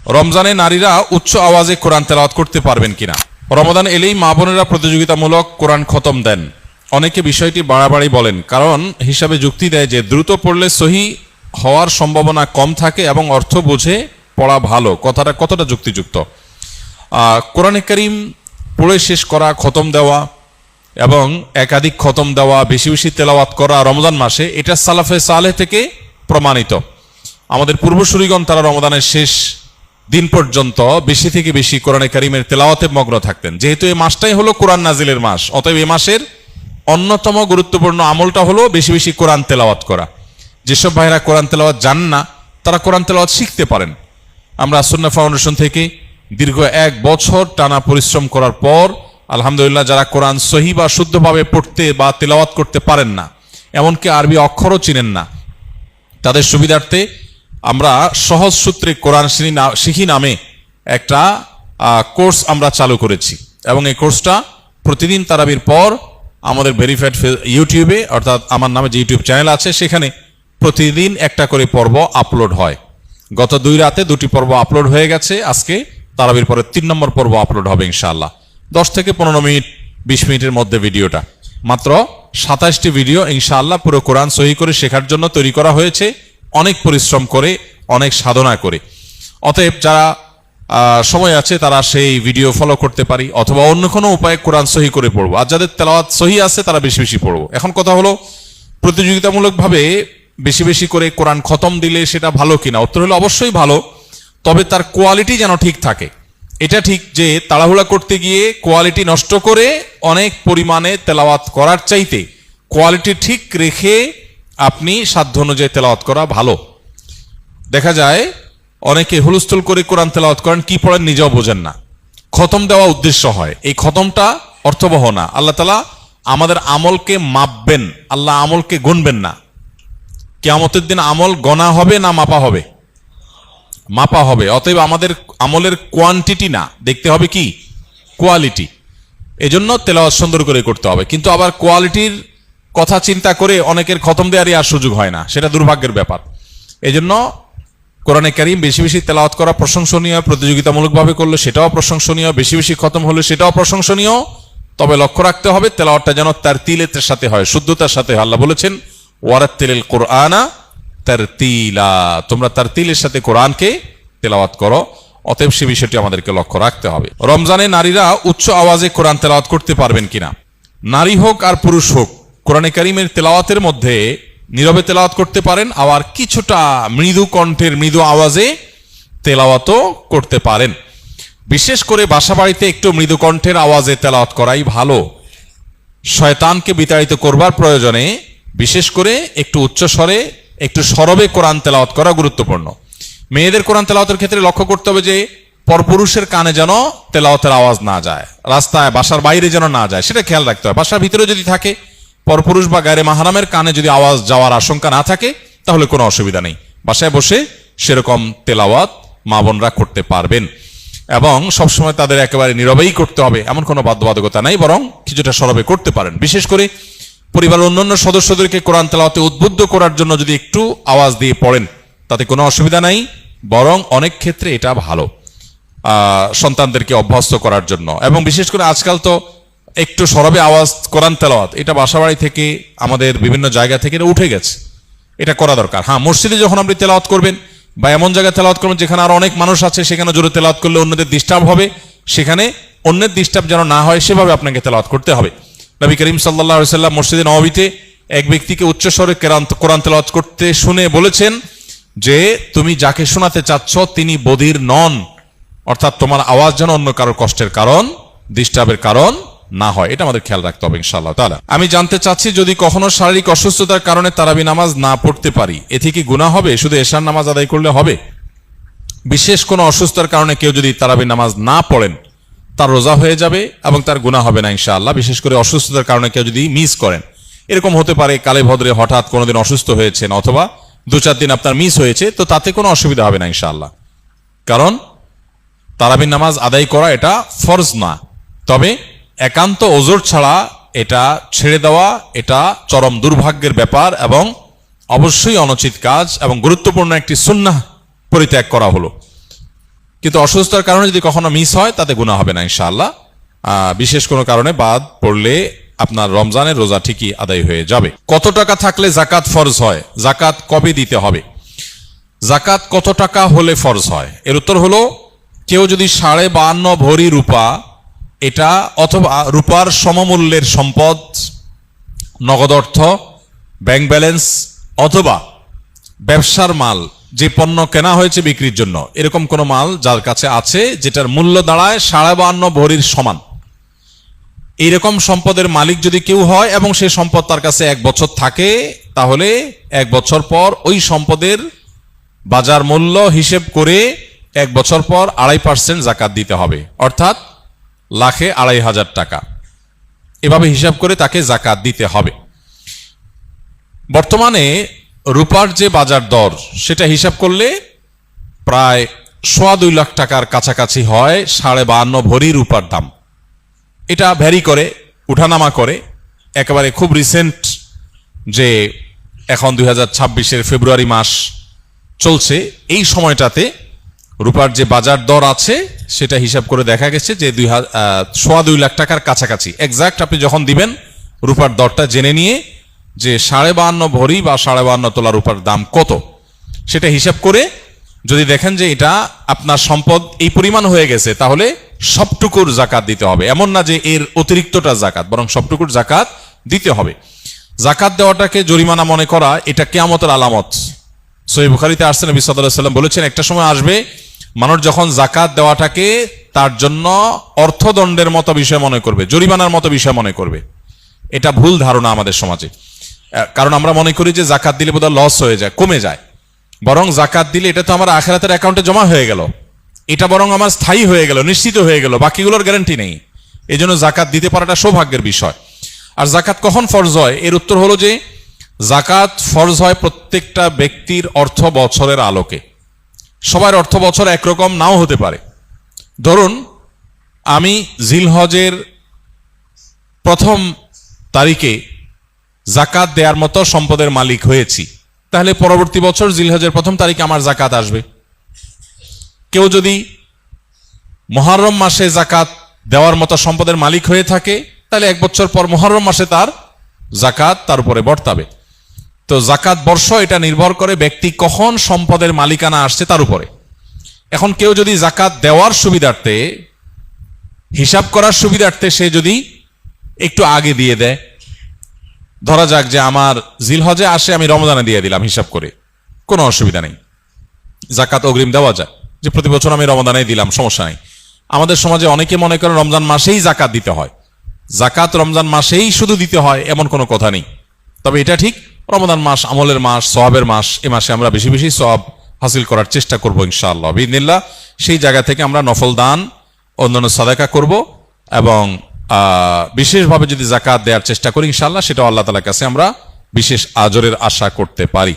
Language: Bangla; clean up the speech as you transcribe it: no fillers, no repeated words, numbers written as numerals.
রমজানে নারীরা উচ্চ আওয়াজে কোরআন তেলাওয়াত করতে পারবেন কিনা? রমাদান এলেই মা বোনেরা প্রতিযোগিতামূলক কোরআন খতম দেন। অনেকে বিষয়টি বাড়াবাড়ি বলেন, কারণ হিসাবে যুক্তি দেয় যে দ্রুত পড়লে সহি হওয়ার সম্ভাবনা কম থাকে এবং অর্থ বুঝে পড়া ভালো। কথাটা কতটা যুক্তিযুক্ত? কোরআনে কারীম পড়ে শেষ করা, খতম দেওয়া এবং একাধিক খতম দেওয়া, বেশি বেশি তেলাওয়াত করা রমজান মাসে, এটা সালাফে সালেহ থেকে প্রমাণিত। আমাদের পূর্বসূরিগণ তারা রমজানের শেষ দিন পর্যন্ত বেশি থেকে বেশি কোরআনে কারীমের তেলাওয়াতে মগ্ন থাকতেন। যেহেতু এই মাসটাই হলো কোরআন নাজিলের মাস, অতএব এই মাসের অন্যতম গুরুত্বপূর্ণ আমলটা হলো বেশি বেশি কোরআন তেলাওয়াত করা। যেসব ভাইরা কোরআন তেলাওয়াত জান না, তারা কোরআন তেলাওয়াত শিখতে পারেন। আমরা সুন্নাহ ফাউন্ডেশন থেকে দীর্ঘ 1 বছর টানা পরিশ্রম করার পর আলহামদুলিল্লাহ, যারা কোরআন সহি বা শুদ্ধভাবে পড়তে বা তেলাওয়াত করতে পারেন না, এমনকি আরবি অক্ষরও চিনেন না, তাদের সুবিধার্থে আমরা সহজ সূত্রে কোরআন শিখি নামে একটা কোর্স আমরা চালু করেছি। এবং এই কোর্সটা প্রতিদিন তারাবির পর আমাদের ভেরিফাইড ইউটিউবে, অর্থাৎ আমার নামে যে ইউটিউব চ্যানেল আছে, সেখানে প্রতিদিন একটা করে পর্ব আপলোড হয়। গত 2 রাতে 2টি পর্ব আপলোড হয়ে গেছে। আজকে তারাবির পরে 3 নম্বর পর্ব আপলোড হবে ইনশাআল্লাহ। 10 থেকে 15 মিনিট 20 মিনিটের মধ্যে ভিডিওটা, মাত্র 27টি ভিডিও ইনশাআল্লাহ পুরো কোরআন সহি করে শেখার জন্য তৈরি করা হয়েছে, অনেক পরিশ্রম করে, অনেক সাধনা করে। অতএব যারা সময় আছে তারা সেই ভিডিও ফলো করতে পারি, অথবা অন্য কোনো উপায়ে কোরআন সহি করে পড়বো। আর যাদের তেলাওয়াত সহি আছে তারা বেশি বেশি পড়বো। এখন কথা হলো, প্রতিযোগিতামূলকভাবে বেশি বেশি করে কোরআন খতম দিলে সেটা ভালো কিনা? উত্তর হলো অবশ্যই ভালো, তবে তার কোয়ালিটি যেন ঠিক থাকে। এটা ঠিক যে তাড়াহুড়া করতে গিয়ে কোয়ালিটি নষ্ট করে অনেক পরিমাণে তেলাওয়াত করার চাইতে কোয়ালিটি ঠিক রেখে আপনি সাধ্য অনুযায়ী তেলাওয়াত করা ভালো। দেখা যায় অনেকে হুলস্থুল করে কোরআন তেলাওয়াত করেন, কি পড়েন নিজেও বোঝেন না। খতম দেওয়া উদ্দেশ্য হয়, এই খতমটা অর্থবহ না। আল্লাহ তাআলা আমাদের আমলকে মাপবেন, আল্লাহ আমলকে গুনবেন না। কিয়ামতের দিন আমল গণা হবে না মাপা হবে? মাপা হবে। অতএব আমাদের আমলের কোয়ান্টিটি না, দেখতে হবে কি কোয়ালিটি। এজন্য তেলাওয়াত সুন্দর করে করতে হবে। কিন্তু আবার কোয়ালিটির কথা চিন্তা করে অনেকের খতম দেওয়ারই আর সুযোগ হয় না, সেটা দুর্ভাগ্যের ব্যাপার। এজন্য কোরআনে কারীম বেশি বেশি তেলাওয়াত করা প্রশংসনীয়, প্রতিযোগিতামূলকভাবে করলে সেটাও প্রশংসনীয়, বেশি বেশি খতম হলে সেটাও প্রশংসনীয়। তবে লক্ষ্য রাখতে হবে তেলাওয়াতটা যেন তারতিলের সাথে হয়, শুদ্ধতার সাথে হয়। আল্লাহ বলেছেন, ওয়ারাত্তিলিল কুরআনা তারতিলা, তোমরা তারতিলের সাথে কোরআনকে তেলাওয়াত করো। অতএব সে বিষয়টি আমাদেরকে লক্ষ্য রাখতে হবে। রমজানে নারীরা উচ্চ আওয়াজে কোরআন তেলাওয়াত করতে পারবেন কিনা? নারী হোক আর পুরুষ হোক, কোরআনে কারীমের তেলাওয়াতের মধ্যে নীরবে তেলাওয়াত করতে পারেন, আবার কিছুটা মৃদু কণ্ঠের মৃদু আওয়াজে তেলাওয়াতও করতে পারেন। বিশেষ করে বাসা বাড়িতে একটু মৃদু কণ্ঠের আওয়াজে তেলাওয়াত করাই ভালো। শয়তানকে বিতাড়িত করবার প্রয়োজনে বিশেষ করে একটু উচ্চ স্বরে, একটু সরবে কোরআন তেলাওয়াত করা গুরুত্বপূর্ণ। মেয়েদের কোরআন তেলাওয়াতের ক্ষেত্রে লক্ষ্য করতে হবে যে পরপুরুষের কানে যেন তেলাওয়াতের আওয়াজ না যায়, রাস্তায় বাসার বাইরে যেন না যায়, সেটা খেয়াল রাখতে হবে। বাসার ভিতরে যদি থাকে, পরপুরুষ বা গায়রে মাহরামের কানে যদি আওয়াজ যাওয়ার আশঙ্কা না থাকে, তাহলে কোনো অসুবিধা নেই। বাসায় বসে সেরকম তেলাওয়াত মা বোনরা করতে পারবেন। এবং সবসময় তাদের একেবারে নীরবেই করতে হবে এমন কোনো বাধ্যবাধকতা নাই, বরং কিছুটা সরবে করতে পারেন। বিশেষ করে পরিবারের অন্যান্য সদস্যদেরকে কোরআন তেলাওয়াতে উদ্বুদ্ধ করার জন্য যদি একটু আওয়াজ দিয়ে পড়েন, তাতে কোনো অসুবিধা নাই, বরং অনেক ক্ষেত্রে এটা ভালো সন্তানদেরকে অভ্যস্ত করার জন্য। এবং বিশেষ করে আজকাল তো একটু সরবে আওয়াজ কোরআন তেলাওয়াত, এটা বাসাবাড়ি থেকে আমাদের বিভিন্ন জায়গা থেকে এটা উঠে গেছে, এটা করা দরকার। হ্যাঁ, মসজিদে যখন আপনি তেলাওয়াত করবেন বা এমন জায়গায় তেলাওয়াত করবেন যেখানে আর অনেক মানুষ আছে, সেখানে জোরে তেলাওয়াত করলে অন্যদের ডিস্টার্ব হবে, সেখানে অন্যের ডিস্টার্ব যেন না হয় সেভাবে আপনাকে তেলাওয়াত করতে হবে। নবী করিম সাল্লাল্লাহু আলাইহি ওয়াসাল্লাম মসজিদে নববীতে এক ব্যক্তিকে উচ্চস্বরে কোরআন তেলাওয়াত করতে শুনে বলেছেন যে, তুমি যাকে শোনাতে চাচ্ছ তিনি বধির নন, অর্থাৎ তোমার আওয়াজ যেন অন্য কারোর কষ্টের কারণ, ডিস্টার্বের কারণ না হয়। এটা আমাদের খেয়াল রাখতে হবে ইনশাআল্লাহ তাআলা। আমি জানতে চাচ্ছি, যদি কখনো শারীরিক অসুস্থতার কারণে তারাবি নামাজ না পড়তে পারি, এতে কি গুনাহ হবে? শুধু এশার নামাজ আদায় করলে হবে? বিশেষ কোনো অসুস্থতার কারণে কেউ যদি তারাবি নামাজ না পড়েন, তার রোজা হয়ে যাবে এবং তার গুনাহ হবে না ইনশাআল্লাহ। বিশেষ করে অসুস্থতার কারণে কেউ যদি মিস করেন, এরকম হতে পারে কালে ভদ্রে হঠাৎ কোনোদিন অসুস্থ হয়েছেন, অথবা 2-4 দিন আপনার মিস হয়েছে, তো তাতে কোনো অসুবিধা হবে না ইনশাআল্লাহ। কারণ তারাবি নামাজ আদায় করা এটা ফরজ না, তবে একান্ত ওজর ছাড়া এটা ছেড়ে দেওয়া এটা চরম দুর্ভাগ্যের ব্যাপার এবং অবশ্যই অনুচিত কাজ এবং গুরুত্বপূর্ণ একটি সুন্নাহ পরিত্যাগ করা হলো। কিন্তু অসুস্থতার কারণে যদি কখনো মিস হয় তাতে গুনাহ হবে না ইনশাআল্লাহ। বিশেষ কোনো কারণে বাদ পড়লে আপনার রমজানের রোজা ঠিকই আদায় হয়ে যাবে। কত টাকা থাকলে জাকাত ফরজ হয়? জাকাত কবে দিতে হবে? জাকাত কত টাকা হলে ফরজ হয়? এর উত্তর হলো, কেউ যদি 52.5 ভরি রূপা, এটা অথবা রূপার সমমূল্যের সম্পদ, নগদ অর্থ, ব্যাংক ব্যালেন্স অথবা ব্যবসার মাল, যে পণ্য কেনা হয়েছে বিক্রির জন্য, এরকম কোনো মাল যার কাছে আছে যেটার মূল্য দাঁড়ায় 52.5 ভরির সমান, এইরকম সম্পদের মালিক যদি কেউ হয় এবং সেই সম্পদ তার কাছে 1 বছর থাকে, তাহলে 1 বছর পর ওই সম্পদের বাজার মূল্য হিসেব করে 1 বছর পর 2.5% জাকাত দিতে হবে, অর্থাৎ লাখে 2,500 টাকা। এভাবে হিসাব করে তাকে জাকাত দিতে হবে। বর্তমানে রূপার যে বাজার দর সেটা হিসাব করলে প্রায় 2.25 লাখ টাকার কাছাকাছি হয় 52.5 ভরি রূপার দাম। এটা ভ্যারি করে, উঠানামা করে। একেবারে খুব রিসেন্ট যে এখন 2026-এর ফেব্রুয়ারি মাস চলছে, এই সময়টাতে রূপার যে বাজার দর আছে সেটা হিসাব করে দেখা গেছে যে 2.25 লাখ টাকার কাছাকাছি। এক্সাক্ট আপনি যখন দিবেন রূপার দরটা জেনে নিয়ে যে 52.5 ভরি বা 52.5 তোলা রূপার দাম কত, সেটা হিসাব করে যদি দেখেন যে এটা আপনার সম্পদ এই পরিমাণ হয়ে গেছে, তাহলে সবটুকুর জাকাত দিতে হবে। এমন না যে এর অতিরিক্তটা জাকাত, বরং সবটুকুর জাকাত দিতে হবে। জাকাত দেওয়াটাকে জরিমানা মনে করা, এটা কিয়ামতের আলামত। সহিহ বুখারীতে আসছে, নবী সাল্লাল্লাহু আলাইহি ওয়াসাল্লাম বলেছেন, একটা সময় আসবে মানুষ যখন জাকাত দেওয়াটাকে তার জন্য অর্থদণ্ডের মতো বিষয় মনে করবে, জরিমানার মতো বিষয় মনে করবে। এটা ভুল ধারণা আমাদের সমাজে। কারণ আমরা মনে করি যে জাকাত দিলে বোধহয় লস হয়ে যায়, কমে যায়। বরং জাকাত দিলে এটা তো আমার আখিরাতের অ্যাকাউন্টে জমা হয়ে গেল, এটা বরং আমার স্থায়ী হয়ে গেল, নিশ্চিত হয়ে গেল, বাকিগুলোর গ্যারান্টি নেই। এই জন্য জাকাত দিতে পারাটা সৌভাগ্যের বিষয়। আর জাকাত কখন ফরজ হয়? এর উত্তর হলো যে জাকাত ফরজ হয় প্রত্যেকটা ব্যক্তির অর্থ বছরের আলোকে। সবার অর্থ বছর একরকম নাও হতে পারে। ধরুন আমি জিলহজের 1ম তারিখে জাকাত দেওয়ার মতো সম্পদের মালিক হয়েছি, তাহলে পরবর্তী বছর জিলহজের 1ম তারিখে আমার জাকাত আসবে। কেউ যদি মুহররম মাসে জাকাত দেওয়ার মতো সম্পদের মালিক হয়ে থাকে, তাহলে 1 বছর পর মুহররম মাসে তার জাকাত তার উপরে বর্তাবে। তো জাকাত বর্ষ এটা নির্ভর করে ব্যক্তি কখন সম্পদের মালিকানা আসছে তার উপরে। এখন কেউ যদি জাকাত দেওয়ার সুবিধার্থে, হিসাব করার সুবিধার্থে সে যদি একটু আগে দিয়ে দেয়, ধরা যাক যে আমার জিলহজে আসে, আমি রমজানে দিয়ে দিলাম হিসাব করে, কোনো অসুবিধা নেই, জাকাত অগ্রিম দেওয়া যায়, যে প্রতি বছর আমি রমজানে দিলাম, সমস্যা নেই। আমাদের সমাজে অনেকে মনে করেন রমজান মাসেই জাকাত দিতে হয়। জাকাত রমজান মাসেই শুধু দিতে হয় এমন কোনো কথা নেই। তবে এটা ঠিক, রমজান মাস আমলের মাস, সওয়াবের মাস, এ মাসে আমরা বেশি বেশি সওয়াব হাসিল করার চেষ্টা করব ইনশাআল্লাহ বিইذনিল্লাহ। সেই জায়গা থেকে আমরা নফল দান, অন্যান্য সাদাকা করব এবং বিশেষভাবে যদি জাকাত দেওয়ার চেষ্টা করি ইনশাআল্লাহ, সেটা আল্লাহ তাআলার কাছে আমরা বিশেষ আজরের আশা করতে পারি।